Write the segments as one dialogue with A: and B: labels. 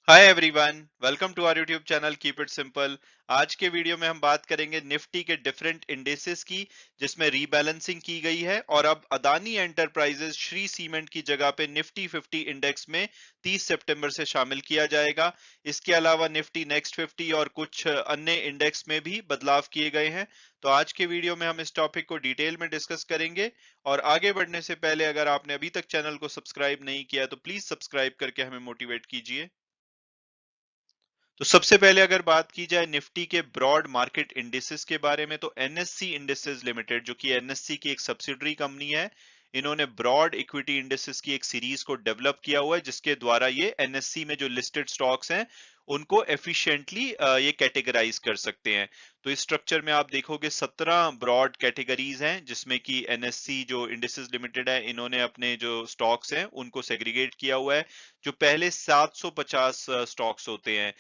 A: Hi everyone, welcome to our YouTube channel keep it simple. आज के video में हम बात करेंगे निफ्टी के डिफरेंट इंडेसेस की, जिसमें रीबैलेंसिंग की गई है और अब अदानी एंटरप्राइजेस श्री सीमेंट की जगह पे निफ्टी 50 इंडेक्स में 30 सितंबर से शामिल किया जाएगा। इसके अलावा निफ्टी नेक्स्ट 50 और कुछ अन्य इंडेक्स में भी बदलाव किए गए हैं। तो आज के वीडियो में हम इस टॉपिक को डिटेल में डिस्कस करेंगे। और आगे बढ़ने से पहले अगर आपने अभी तक चैनल को सब्सक्राइब नहीं किया है तो प्लीज सब्सक्राइब करके हमें मोटिवेट कीजिए। तो सबसे पहले अगर बात की जाए निफ्टी के ब्रॉड मार्केट इंडिसेस के बारे में, तो एनएससी इंडिसेस लिमिटेड, जो कि एनएससी की एक सब्सिडरी कंपनी है, इन्होंने ब्रॉड इक्विटी इंडिसेस की एक सीरीज को डेवलप किया हुआ है, जिसके द्वारा ये एनएससी में जो लिस्टेड स्टॉक्स हैं उनको एफिशिएंटली ये कैटेगराइज कर सकते हैं। तो इस स्ट्रक्चर में आप देखोगे 17 ब्रॉड कैटेगरीज हैं, जिसमें कि एनएससी जो इंडिसेस लिमिटेड है, इन्होंने अपने जो स्टॉक्स हैं उनको सेग्रीगेट किया हुआ है। जो पहले 750 स्टॉक्स होते हैं,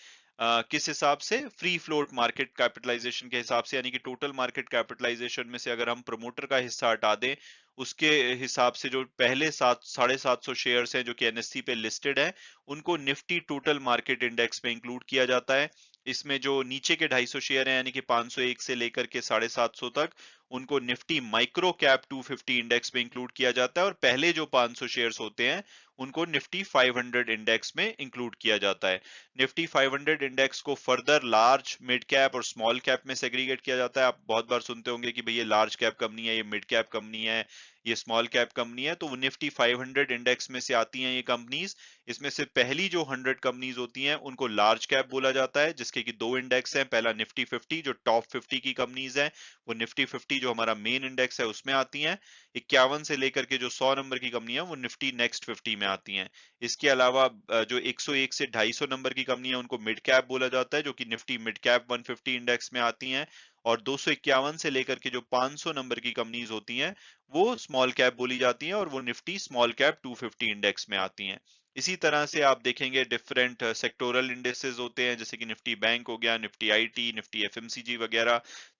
A: किस हिसाब से, फ्री फ्लोट मार्केट कैपिटलाइजेशन के हिसाब से, यानी कि टोटल मार्केट कैपिटलाइजेशन में से अगर हम प्रमोटर का हिस्सा हटा दें, उसके हिसाब से जो पहले 750 शेयर्स हैं जो कि एनएससी पे लिस्टेड है, उनको निफ्टी टोटल मार्केट इंडेक्स में इंक्लूड किया जाता है। इसमें जो नीचे के 250 शेयर हैं, यानी कि 501 से लेकर के 750 तक, उनको निफ्टी माइक्रो कैप 250 इंडेक्स में इंक्लूड किया जाता है। और पहले जो 500 शेयर्स होते हैं उनको निफ्टी 500 इंडेक्स में इंक्लूड किया जाता है। निफ्टी 500 इंडेक्स को फर्दर लार्ज, मिड कैप और स्मॉल कैप में सेग्रीगेट किया जाता है। आप बहुत बार सुनते होंगे कि भाई ये लार्ज कैप कंपनी है, ये मिड कैप कंपनी है, ये स्मॉल कैप कंपनी है। तो वो निफ्टी 500 इंडेक्स में से आती हैं ये कंपनीज। इसमें से पहली जो 100 कंपनीज होती हैं उनको लार्ज कैप बोला जाता है, जिसके कि दो इंडेक्स हैं। पहला निफ्टी 50 जो टॉप 50 की कंपनीज है, वो निफ्टी 50 जो हमारा मेन इंडेक्स है उसमें आती हैं। 51 से लेकर के जो 100 नंबर की कंपनी है वो निफ्टी नेक्स्ट 50 में आती हैं। इसके अलावा जो 101 से 250 नंबर की कंपनी है उनको मिड कैप बोला जाता है, जो कि निफ्टी मिड कैप 150 इंडेक्स में आती हैं। और 251 से लेकर के जो 500 नंबर की कंपनीज होती हैं वो स्मॉल कैप बोली जाती हैं, और वो निफ्टी स्मॉल कैप 250 इंडेक्स में आती हैं। इसी तरह से आप देखेंगे डिफरेंट सेक्टोरल इंडेसेस होते हैं, जैसे कि निफ्टी बैंक हो गया, निफ्टी आईटी, निफ्टी एफएमसीजी वगैरह,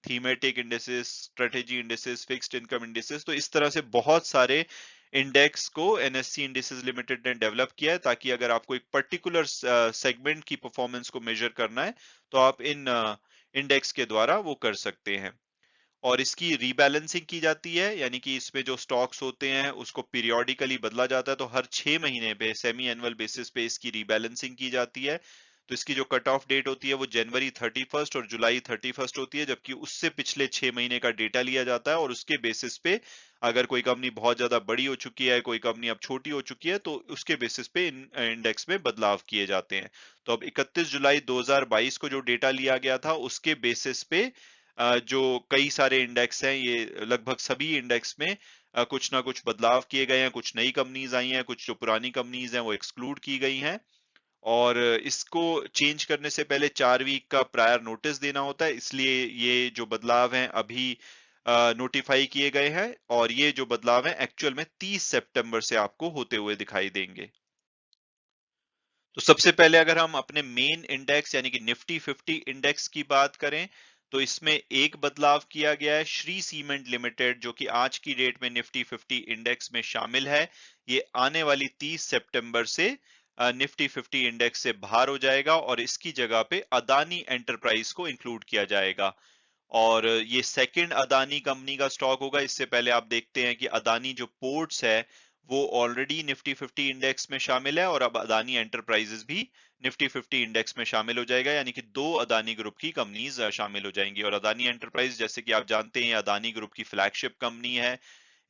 A: thematic indices, strategy indices, fixed income indices. तो इस तरह से बहुत सारे इंडेक्स को एनएससी इंडिसेस लिमिटेड ने डेवलप किया है, ताकि अगर आपको एक पर्टिकुलर सेगमेंट की परफॉर्मेंस को मेजर करना है तो आप इन इंडेक्स के द्वारा वो कर सकते हैं। और इसकी रीबैलेंसिंग की जाती है, यानी कि इसमें जो स्टॉक्स होते हैं उसको पीरियोडिकली बदला जाता है। तो हर 6 महीने पे सेमी एनुअल बेसिस पे इसकी रीबैलेंसिंग की जाती है। तो इसकी जो कट ऑफ डेट होती है वो जनवरी 31 और जुलाई 31 होती है, जबकि उससे पिछले 6 महीने का डेटा लिया जाता है। और उसके बेसिस पे अगर कोई कंपनी बहुत ज्यादा बड़ी हो चुकी है, कोई कंपनी अब छोटी हो चुकी है, तो उसके बेसिस पे इन इंडेक्स में बदलाव किए जाते हैं। तो अब 31 जुलाई 2022 को जो डेटा लिया गया था उसके बेसिस पे जो कई सारे इंडेक्स हैं, ये लगभग सभी इंडेक्स में कुछ ना कुछ बदलाव किए गए हैं। कुछ नई कंपनीज आई हैं, कुछ जो पुरानी कंपनीज हैं वो एक्सक्लूड की गई हैं। और इसको चेंज करने से पहले 4 वीक का प्रायर नोटिस देना होता है, इसलिए ये जो बदलाव हैं अभी नोटिफाई किए गए हैं। और ये जो बदलाव हैं एक्चुअल में 30 सितंबर से आपको होते हुए दिखाई देंगे। तो सबसे पहले अगर हम अपने मेन इंडेक्स यानी कि निफ्टी 50 इंडेक्स की बात करें, तो इसमें एक बदलाव किया गया है। श्री सीमेंट लिमिटेड, जो कि आज की डेट में निफ्टी 50 इंडेक्स में शामिल है, ये आने वाली 30 सितंबर से निफ्टी 50 इंडेक्स से बाहर हो जाएगा और इसकी जगह पे अदानी एंटरप्राइज को इंक्लूड किया जाएगा। और ये सेकंड अदानी कंपनी का स्टॉक होगा। इससे पहले आप देखते हैं कि अदानी जो पोर्ट्स है वो ऑलरेडी निफ्टी 50 इंडेक्स में शामिल है, और अब अदानी एंटरप्राइजेस भी निफ्टी 50 इंडेक्स में शामिल हो जाएगा, यानी कि दो अदानी ग्रुप की कंपनीज शामिल हो जाएंगी। और अदानी एंटरप्राइज, जैसे कि आप जानते हैं, अदानी ग्रुप की फ्लैगशिप कंपनी है।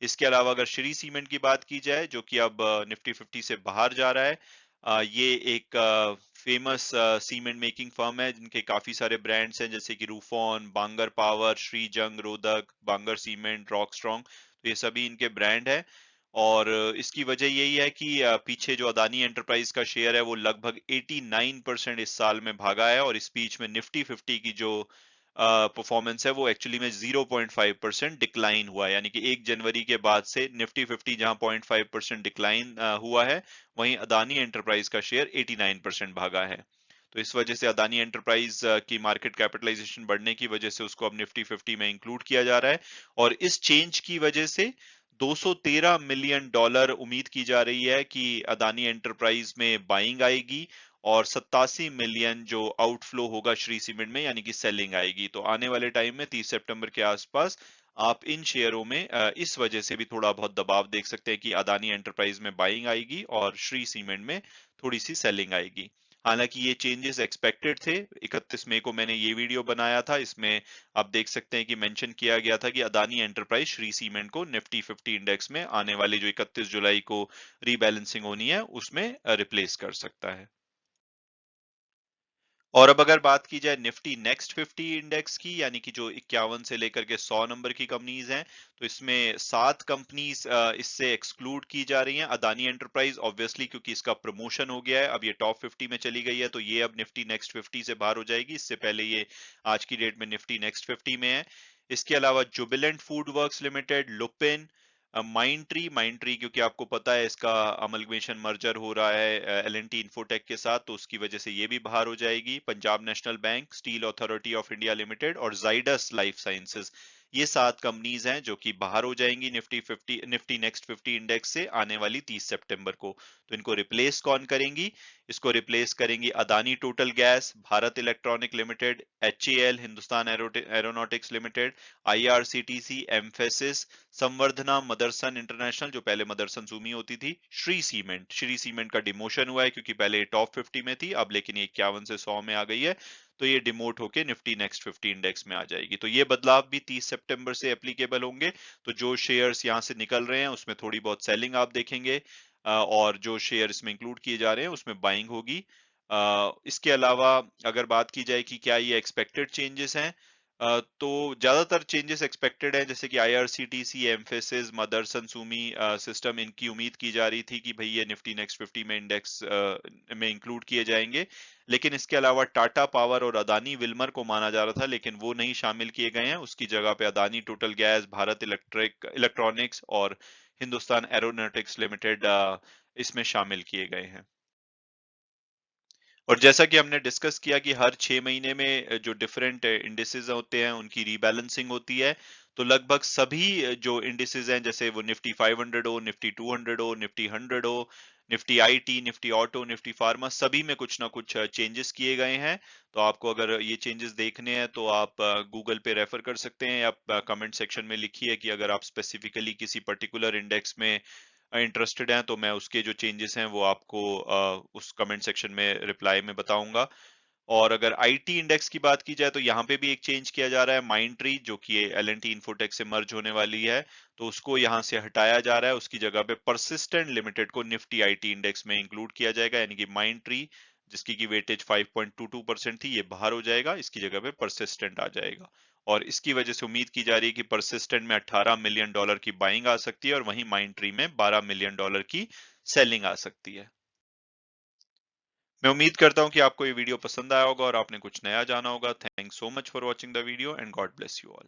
A: इसके अलावा अगर श्री सीमेंट की बात की जाए, जो कि अब निफ्टी 50 से बाहर जा रहा है, ये एक फेमस सीमेंट मेकिंग फर्म है, जिनके काफी सारे ब्रांड्स हैं, जैसे कि रूफॉन, बांगर पावर, श्रीजंग, रोदक, बांगर सीमेंट, रॉक स्ट्रॉन्ग। तो ये सभी इनके ब्रांड है। और इसकी वजह यही है कि पीछे जो अदानी एंटरप्राइज का शेयर है वो लगभग 89% इस साल में भागा है, और इस बीच में निफ्टी 50 की जो परफॉर्मेंस है वो एक्चुअली में 0.5% डिक्लाइन हुआ है। यानी कि 1 जनवरी के बाद से निफ्टी 50 जहां 0.5% डिक्लाइन हुआ है, वहीं अदानी एंटरप्राइज का शेयर 89% भागा है। तो इस वजह से अदानी एंटरप्राइज की मार्केट कैपिटलाइजेशन बढ़ने की वजह से उसको अब निफ्टी 50 में इंक्लूड किया जा रहा है। और इस चेंज की वजह से 213 मिलियन डॉलर उम्मीद की जा रही है कि अदानी एंटरप्राइज में बाइंग आएगी। और 87 मिलियन जो आउटफ्लो होगा श्री सीमेंट में, यानी कि सेलिंग आएगी। तो आने वाले टाइम में 30 सितंबर के आसपास आप इन शेयरों में इस वजह से भी थोड़ा बहुत दबाव देख सकते हैं कि अदानी एंटरप्राइज में बाइंग आएगी और श्री सीमेंट में थोड़ी सी सेलिंग आएगी। हालांकि ये चेंजेस एक्सपेक्टेड थे। 31 मई को मैंने ये वीडियो बनाया था, इसमें आप देख सकते हैं कि मेंशन किया गया था कि अदानी एंटरप्राइज श्री सीमेंट को निफ्टी 50 इंडेक्स में आने वाली जो 31 जुलाई को रीबैलेंसिंग होनी है उसमें रिप्लेस कर सकता है। और अब अगर बात की जाए निफ्टी नेक्स्ट 50 इंडेक्स की, यानी कि जो 51 से लेकर के 100 नंबर की कंपनीज हैं, तो इसमें 7 कंपनीज इससे एक्सक्लूड की जा रही हैं। अदानी एंटरप्राइज ऑब्वियसली, क्योंकि इसका प्रमोशन हो गया है, अब ये टॉप 50 में चली गई है, तो ये अब निफ्टी नेक्स्ट 50 से बाहर हो जाएगी। इससे पहले ये आज की डेट में निफ्टी नेक्स्ट 50 में है। इसके अलावा Jubilant food works limited, Lupin, mind tree क्योंकि आपको पता है इसका अमलगमेशन मर्जर हो रहा है L&T इन्फोटेक के साथ, तो उसकी वजह से ये भी बाहर हो जाएगी। Punjab national bank, steel authority of India limited और जाइडस लाइफ साइंसेज, ये 7 कंपनीज हैं जो कि बाहर हो जाएंगी निफ्टी नेक्स्ट 50 इंडेक्स से आने वाली 30 सितंबर को। तो इनको रिप्लेस कौन करेंगी? इसको रिप्लेस करेंगी Adani Total gas, Bharat electronics limited, HAL Hindustan aeronautics limited, IRCTC, Mphasis, Samvardhana, Motherson international जो पहले मदरसन सूमी होती थी, श्री सीमेंट का डिमोशन हुआ है क्योंकि पहले टॉप 50 में थी, अब लेकिन ये 51 से 100 में आ गई है, तो ये डिमोट होके निफ्टी नेक्स्ट 50 इंडेक्स में आ जाएगी। तो ये बदलाव भी 30 सितंबर से एप्लीकेबल होंगे। तो जो शेयर्स यहाँ से निकल रहे हैं उसमें थोड़ी बहुत सेलिंग आप देखेंगे, और जो शेयर इसमें इंक्लूड किए जा रहे हैं उसमें बाइंग होगी। इसके अलावा अगर बात की जाए कि क्या ये एक्सपेक्टेड चेंजेस हैं, तो ज्यादातर चेंजेस एक्सपेक्टेड है, जैसे कि IRCTC, एम्फेसिस, मदरसन सूमी सिस्टम, इनकी उम्मीद की जा रही थी कि भाई ये निफ्टी नेक्स्ट 50 में इंडेक्स में इंक्लूड किए जाएंगे। लेकिन इसके अलावा टाटा पावर और अदानी विल्मर को माना जा रहा था, लेकिन वो नहीं शामिल किए गए हैं। उसकी जगह पे Adani Total gas, Bharat electronics और हिंदुस्तान एरोनॉटिक्स लिमिटेड इसमें शामिल किए गए हैं। और जैसा कि हमने डिस्कस किया कि हर 6 महीने में जो डिफरेंट इंडिसेस होते हैं उनकी रीबैलेंसिंग होती है, तो लगभग सभी जो इंडिसेस हैं, जैसे वो निफ्टी 500 हो, निफ्टी 200 हो, निफ्टी 100 हो, Nifty IT, Nifty auto, Nifty pharma, सभी में कुछ ना कुछ चेंजेस किए गए हैं। तो आपको अगर ये चेंजेस देखने हैं तो आप गूगल पे रेफर कर सकते हैं, या कमेंट सेक्शन में लिखिए कि अगर आप स्पेसिफिकली किसी पर्टिकुलर इंडेक्स में इंटरेस्टेड हैं, तो मैं उसके जो चेंजेस हैं वो आपको उस कमेंट सेक्शन में रिप्लाई में बताऊंगा। और अगर IT इंडेक्स की बात की जाए तो यहाँ पे भी एक चेंज किया जा रहा है, माइंड ट्री जो कि L&T इन्फोटेक से मर्ज होने वाली है, तो उसको यहाँ से हटाया जा रहा है। उसकी जगह पे परसिस्टेंट लिमिटेड को निफ्टी IT इंडेक्स में इंक्लूड किया जाएगा, यानी कि माइंड ट्री जिसकी की वेटेज 5.22% थी, ये बाहर हो जाएगा, इसकी जगह पे परसिस्टेंट आ जाएगा। और इसकी वजह से उम्मीद की जा रही है कि परसिस्टेंट में $18 मिलियन की बाइंग आ सकती है और वहीं माइंड ट्री में $12 मिलियन की सेलिंग आ सकती है। मैं उम्मीद करता हूं कि आपको ये वीडियो पसंद आया होगा और आपने कुछ नया जाना होगा। Thanks so much for watching the video and God bless you all.